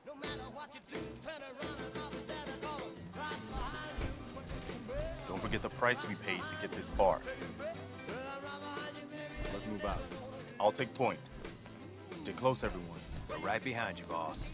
No matter what you do, turn around and I'll be there to go right behind you. Don't forget the price we paid to get this far. Let's move out. I'll take point. Stay close, everyone. We're right behind you, boss.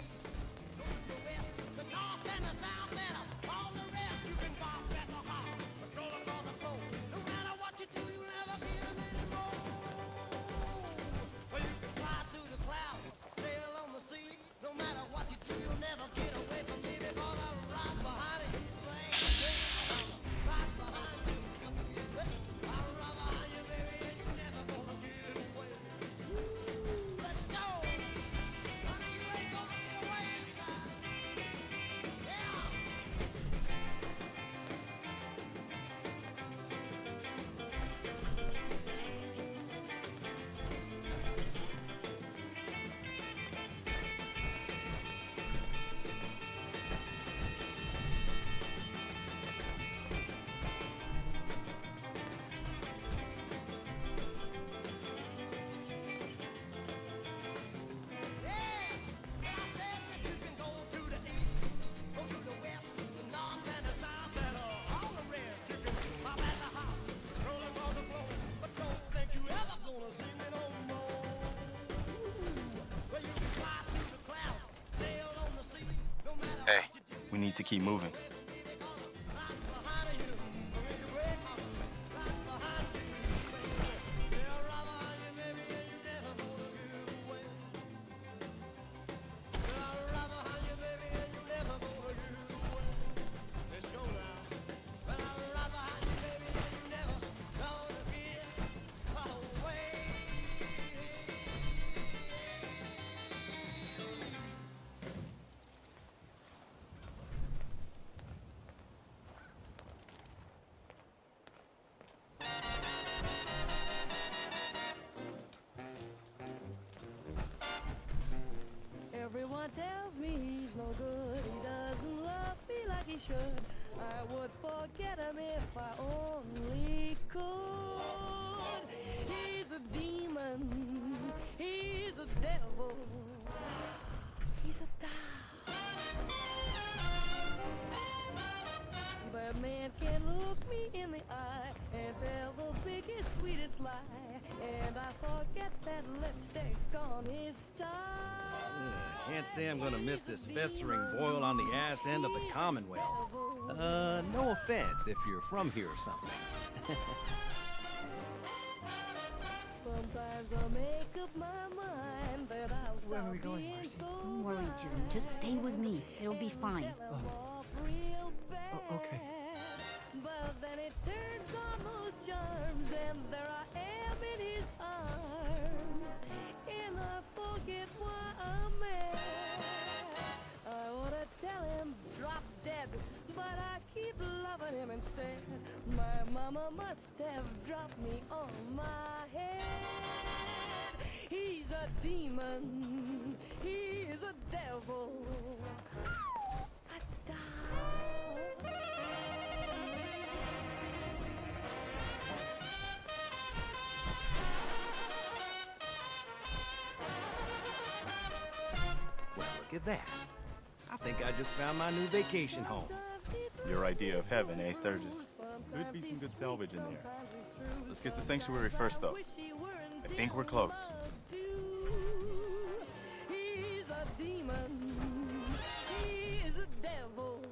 Hey, we need to keep moving. Everyone tells me he's no good, he doesn't love me like he should. I would forget him if I only could. He's a demon, he's a devil, he's a dog. But man can look me in the eye and tell the biggest, sweetest lie, and I forget that lipstick on his tie. Can't say I'm gonna miss this festering boil on the ass end of the Commonwealth. No offense if you're from here or something. Sometimes I make up my mind that I'll stop. Where are we going, Marcy? Don't worry, June. Just stay with me. It'll be fine. Okay. But then it turns on those charms, and there I am in his arms, and I forget why I'm mad. I wanna tell him drop dead, but I keep loving him instead. My mama must have dropped me on my head. He's a demon, he's a devil, a dog. Well, look at that. I think I just found my new vacation home. Your idea of heaven, eh, Sturgis? Could be some good salvage in there. Let's get to Sanctuary first, though. I think we're close. He's a demon, he's a devil,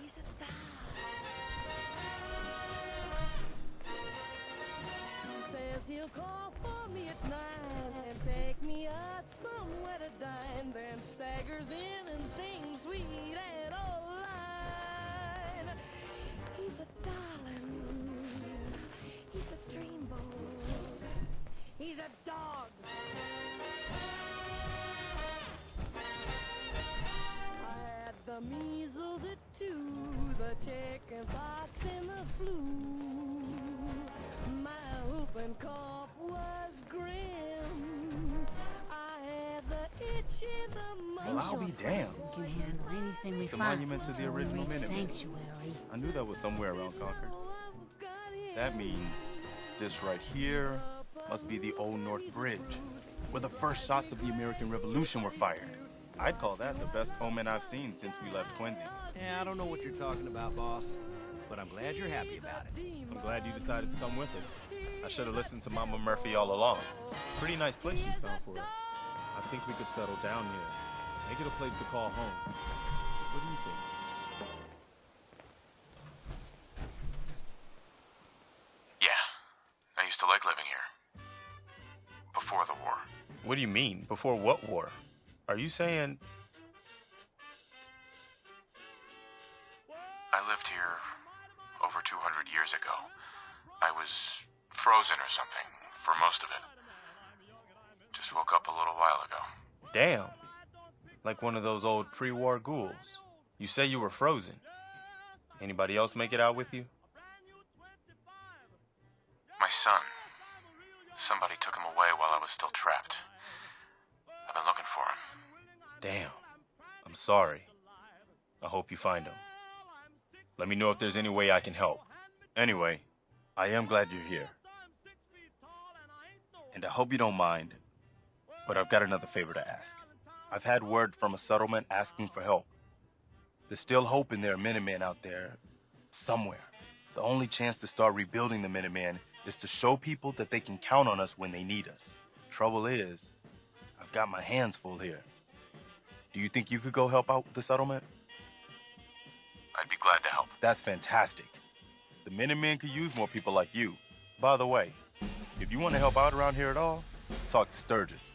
he's a dog. He says he'll call for me at night and take me out somewhere to dine, then staggers in and sings sweet and old line. He's a darling, he's a dreamboat, he's a dog. I had the measles at 2. the chicken pox and the flu. My whooping cough was grim. I had the itch in the I'm Well, I'll sure be damned. Preston can handle anything we It's the find monument to the until we original reach Minutemen. Sanctuary. I knew that was somewhere around Concord. That means this right here must be the Old North Bridge, where the first shots of the American Revolution were fired. I'd call that the best omen I've seen since we left Quincy. Yeah, I don't know what you're talking about, boss. But I'm glad you're happy about it. I'm glad you decided to come with us. I should have listened to Mama Murphy all along. Pretty nice place she's found for us. I think we could settle down here. Make it a place to call home. What do you think? Yeah. I used to like living here. Before the war. What do you mean? Before what war? Are you saying... I lived here over 200 years ago. I was frozen or something for most of it. Just woke up a little while ago. Damn. Like one of those old pre-war ghouls. You say you were frozen. Anybody else make it out with you? My son. Somebody took him away while I was still trapped. I've been looking for him. Damn. I'm sorry. I hope you find him. Let me know if there's any way I can help. Anyway, I am glad you're here. And I hope you don't mind, but I've got another favor to ask. I've had word from a settlement asking for help. There's still hope in there are Minutemen out there, somewhere. The only chance to start rebuilding the Minutemen is to show people that they can count on us when they need us. Trouble is, I've got my hands full here. Do you think you could go help out the settlement? I'd be glad to help. That's fantastic. The Minutemen could use more people like you. By the way, if you want to help out around here at all, talk to Sturgis.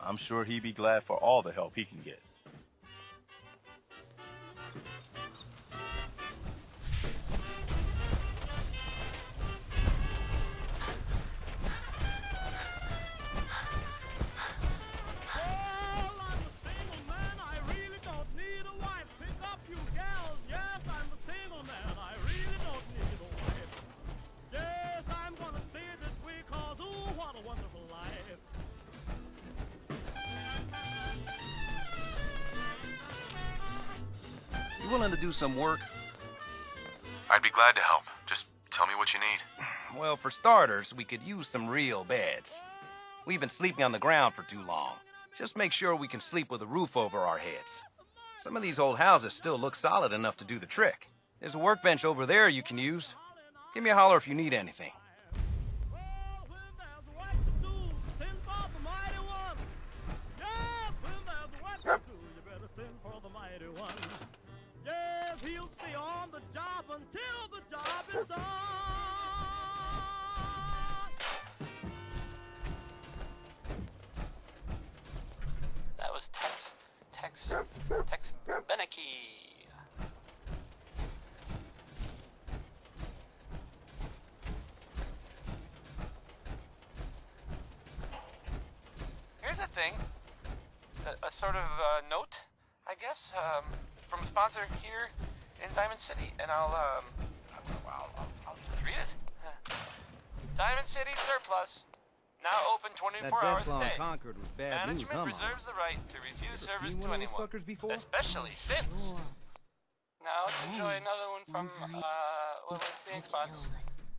I'm sure he'd be glad for all the help he can get. You willing to do some work? I'd be glad to help. Just tell me what you need. Well, for starters, we could use some real beds. We've been sleeping on the ground for too long. Just make sure we can sleep with a roof over our heads. Some of these old houses still look solid enough to do the trick. There's a workbench over there you can use. Give me a holler if you need anything. He'll stay on the job until the job is done. That was Tex Beneke. Here's a thing, a sort of note, I guess, from a sponsor here in Diamond City, and I'll just read it. Diamond City Surplus, now open 24 That hours death a on day. Concord was bad news, Management huh, Mom? reserves the right to refuse Ever service seen to one of those anyone, suckers before? especially since. Sure. Now let's enjoy another one from, One time, well, let's see, I spots.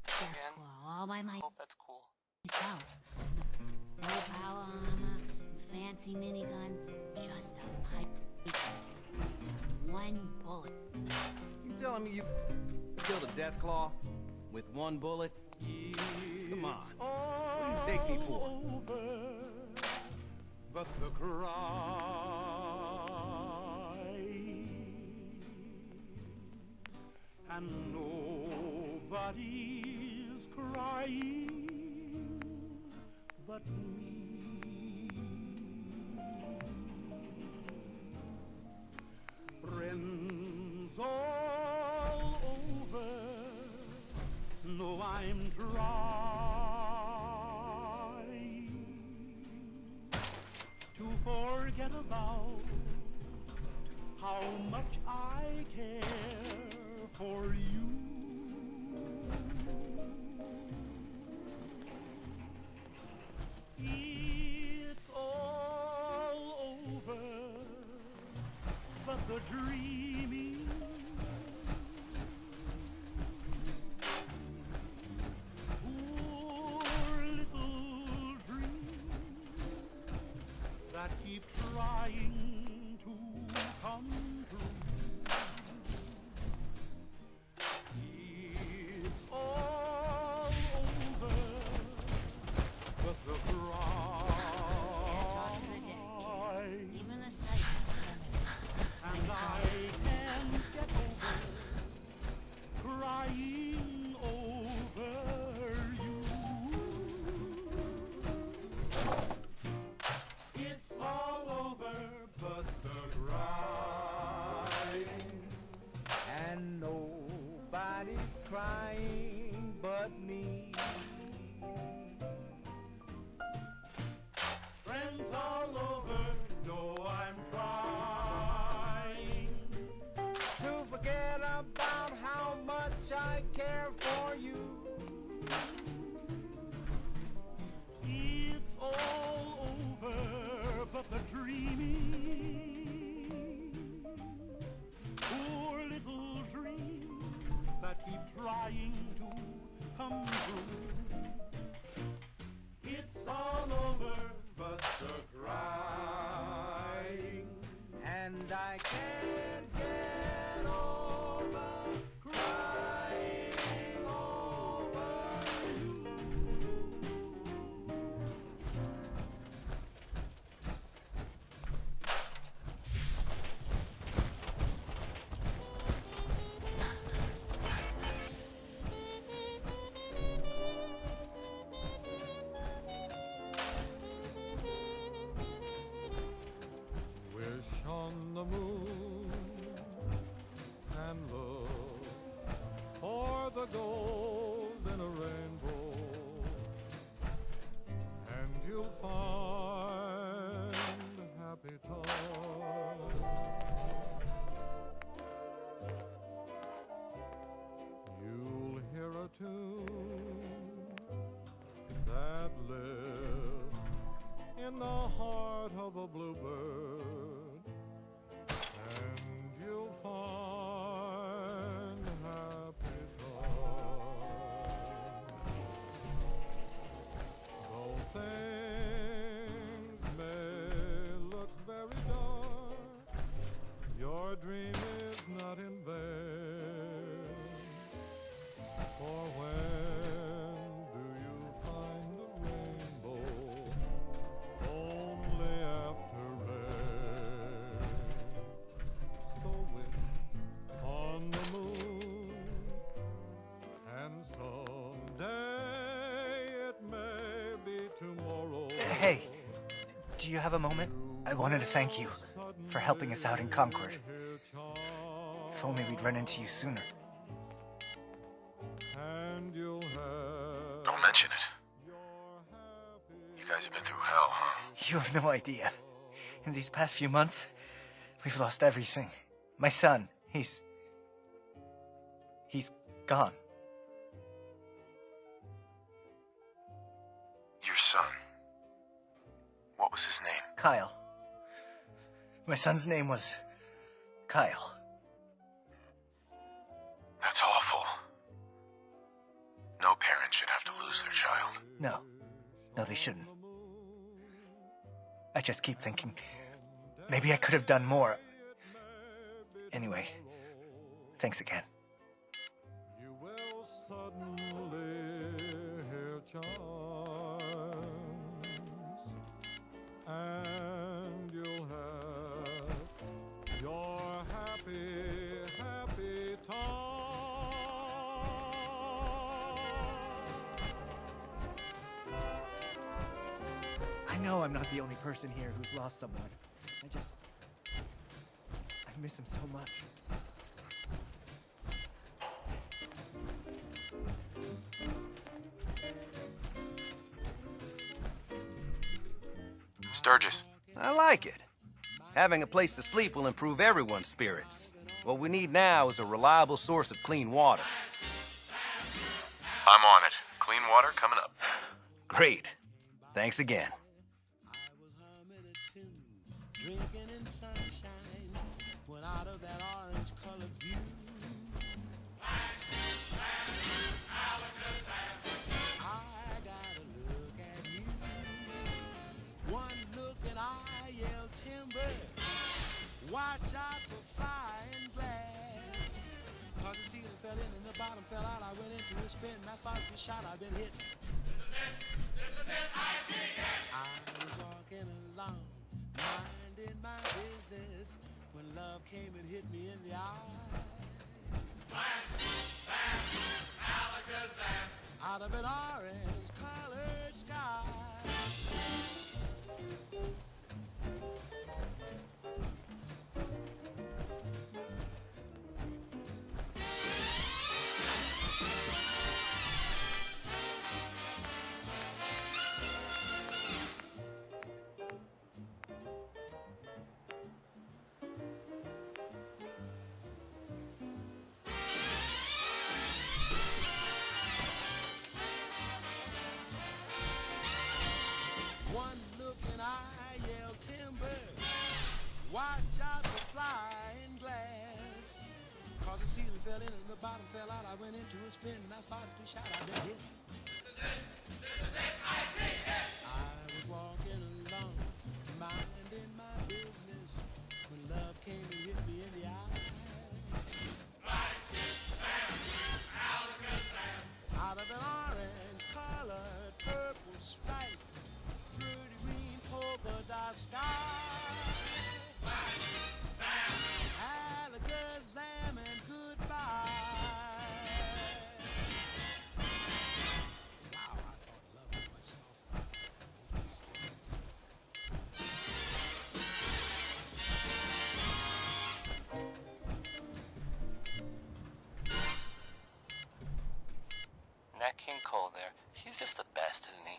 killed Again. Deathclaw all by Hope that's cool. myself. No power armor, fancy minigun, just a pipe pistol. One bullet. You telling me you killed a Deathclaw with one bullet? Come on. What do you take me for? But the cry, and nobody's crying but me. Friends all over know I'm trying to forget about how much I care for you. It's all over, but the dreaming poor little dream that keep trying to come true. It's all over, but the cry. Even the sight And I can't get over crying over you. It's all over but the crying. And nobody's crying but me. Friends all over know I'm trying to forget about how much I care for you. It's all over but the dreaming. Poor little dream that keep trying to come true. It's all over but the crying, and I can't get over crying over you. Wish on the moon and look for the gold in a rainbow, and you'll find happy times. You'll hear a tune that lives in the heart of a bluebird, and you'll find happy times. Though things may look very dark, your dream is not in vain. For when do you find the rainbow? Only after rain. So wish on the moon, and someday it may be tomorrow. Hey, do you have a moment? I wanted to thank you for helping us out in Concord. If only we'd run into you sooner. And you'll have Don't mention it. You guys have been through hell, huh? You have no idea. In these past few months, we've lost everything. My son, he's gone. Your son. What was his name? Kyle. My son's name was Kyle. That's awful. No parent should have to lose their child. No, they shouldn't. I just keep thinking, maybe I could have done more. Anyway, thanks again. you will suddenly hear chimes, and you'll have your happy time. I know I'm not the only person here who's lost someone. I miss him so much. Sturgis. I like it. Having a place to sleep will improve everyone's spirits. What we need now is a reliable source of clean water. I'm on it. Clean water coming up. Great. Thanks again. Drinking in sunshine, went out of that orange-colored view. I gotta look at you. One look and I yell timber. Watch out for flying glass. Cause the ceiling fell in and the bottom fell out. I went into a spin and I started to shout. I've been hit. This is it, I was walking along, minding my business, when love came and hit me in the eye. Flash, flash, alakazam, out of an orange-colored sky. Watch out for flying glass. Cause the ceiling fell in and the bottom fell out. I went into a spin and I started to shout. I've been hit. This is it, I take it. I was walking along, minding my business, when love came and hit me in the eye. Flash, bam, alakazam, out of an orange-colored purple stripe, pretty green polka dot sky. Alakazam and goodbye. Wow, I thought love was much softer. Nat King Cole there. He's just the best, isn't he?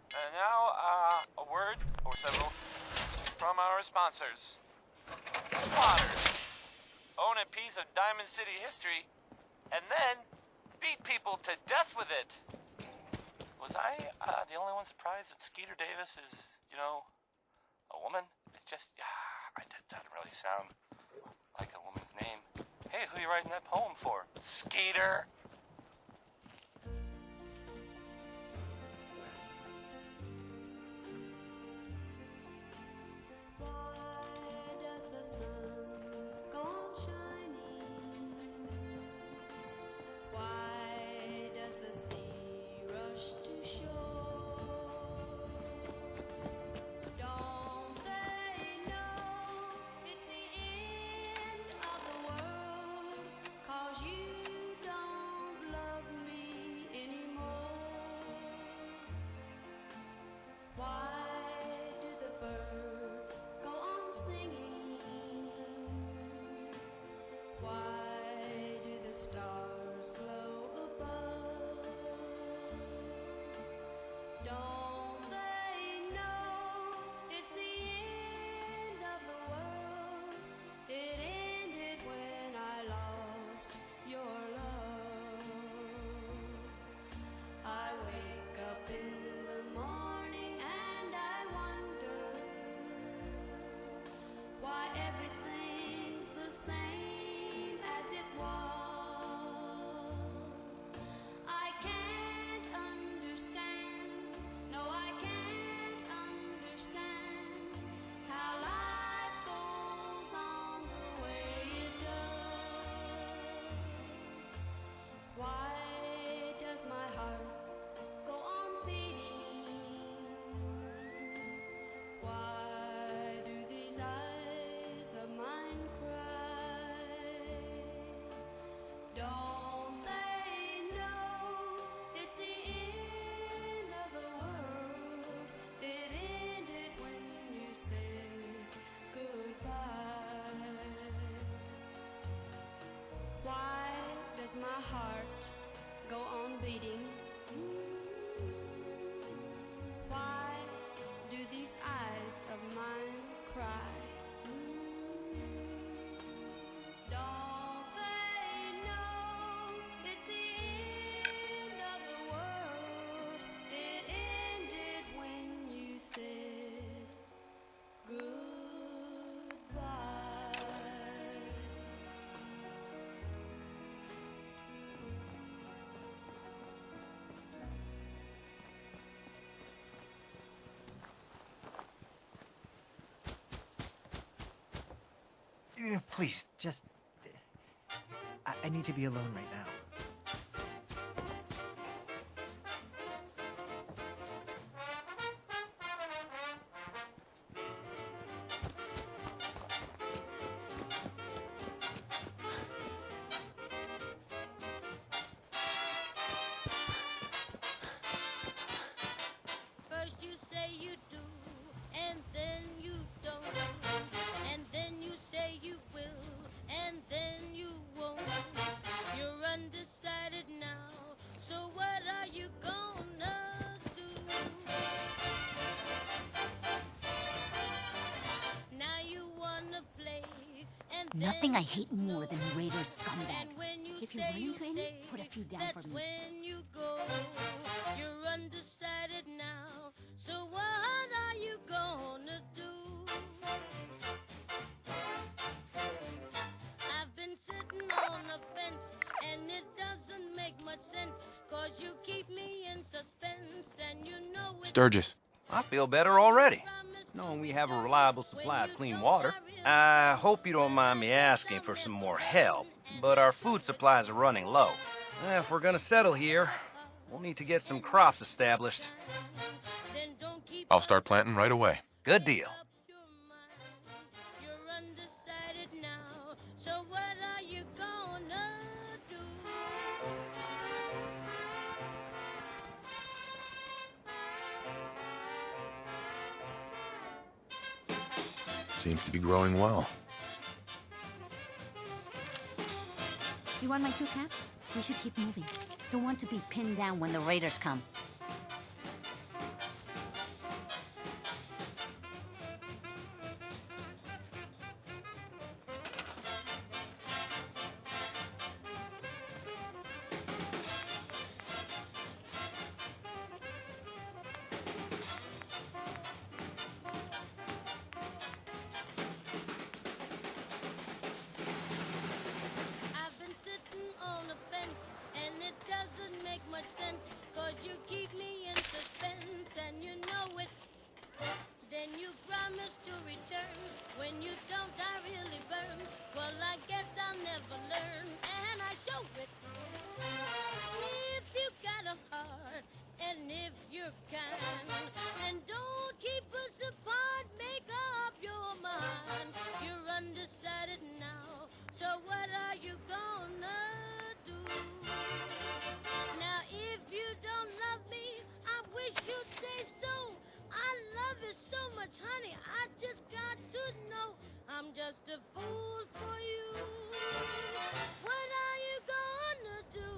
And now, a word or several from our sponsors. Squatters. Own a piece of Diamond City history, and then beat people to death with it. Was I the only one surprised that Skeeter Davis is, you know, a woman? It's just, it doesn't really sound like a woman's name. Hey, who are you writing that poem for? Skeeter! Stars glow above. Don't they know it's the end of the world? It ended when I lost your love. I wake up in the morning and I wonder why everything's the same as it was. Does my heart go on beating? Why do these eyes of mine cry? Don't they know it's the end of the world? It ended when you said goodbye. Please, just... I need to be alone right now. First you say you do, and then you don't, and then you say you will, and then you won't. You're undecided now, so what are you gonna do? Now you wanna play, and Nothing then I hate it's more no. than raiders And scumbags. when you If you say run you into any, stay, put a few down that's for me. when you go. You're undecided now, so what are you gonna do? I've been sitting on a fence, and it doesn't make much sense, 'cause you keep me in suspense, and you know it. Sturgis. I feel better already, knowing we have a reliable supply of clean water. I hope you don't mind me asking for some more help, but our food supplies are running low. If we're gonna settle here, we'll need to get some crops established. Then don't keep I'll start planting right away. Good deal. up your mind. You're undecided now, so what are you gonna do? Seems to be growing well. You want my 2 caps? We should keep moving. Don't want to be pinned down when the raiders come. I've been sitting on a fence, and it doesn't make much sense, 'cause you keep me in suspense, and you know it. Then you promise to return. When you don't, I really burn. Well, I guess I'll never learn, and I show it. If you got a heart, and if you're kind, then don't keep us apart. Make up your mind. You're undecided now, so what are you gonna do? Now, if you don't love me, I wish you'd say so. I love you so much, honey. I just got to know I'm just a fool for you. What are you gonna do?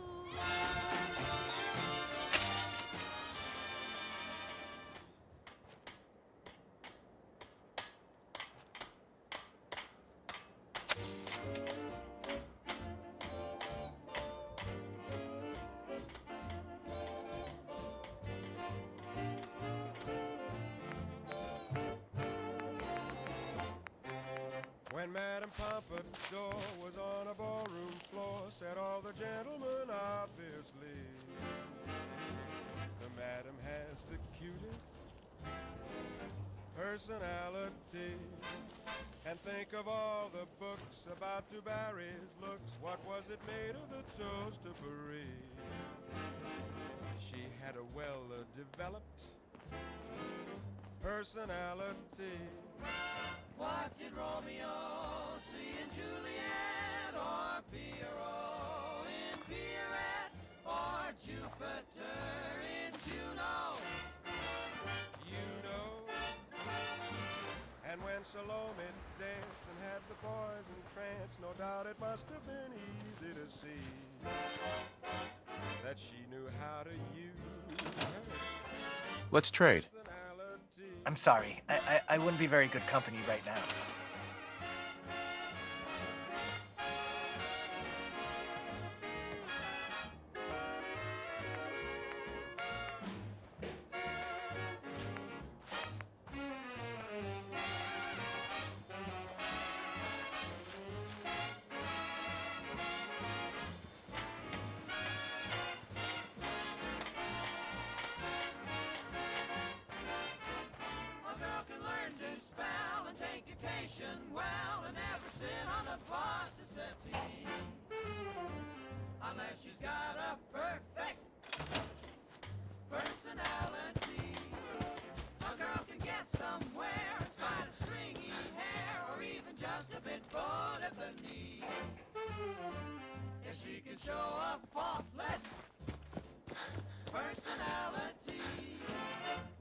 When Madame Pompadour was on a ballroom floor, said all the gentlemen obviously, the Madam has the cutest personality. And think of all the books about Du Barry's looks. What was it made of the toast of Paris? She had a well-developed personality. What did Romeo see in Juliet, or Pierrot in Pierrette, or Jupiter in Juno? You know. And when Salome danced and had the boys entranced, no doubt it must have been easy to see that she knew how to use her Let's trade. personality. I'm sorry. I wouldn't be very good company right now. A girl can learn to spell and take dictation well and never sit on the boss's settee. Unless she's got a perfect personality. A girl can get somewhere in spite of stringy hair or even just a bit bowed at the knees. If she can show a faultless personality.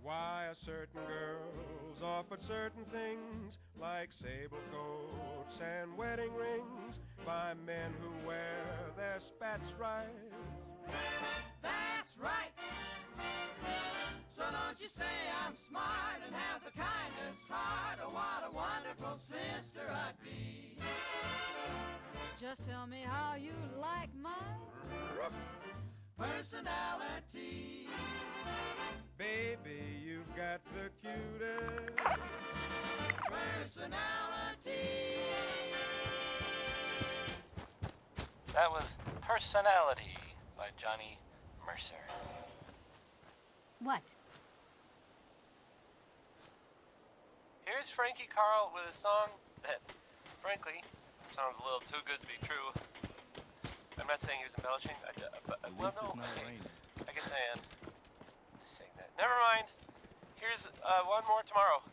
Why are certain girls offered certain things like sable coats and wedding rings by men who wear their spats right? That's right. So don't you say I'm smart and have the kindest heart. Oh, what a wonderful sister I'd be. Just tell me how you like my personality. Baby, you've got the cutest Personality. That was Personality by Johnny Mercer. What? Here's Frankie Carl with a song that, frankly, sounds a little too good to be true. I'm not saying he was embellishing. But, At well, least it's no, not okay. raining. I guess I am saying that. Never mind. Here's one more tomorrow.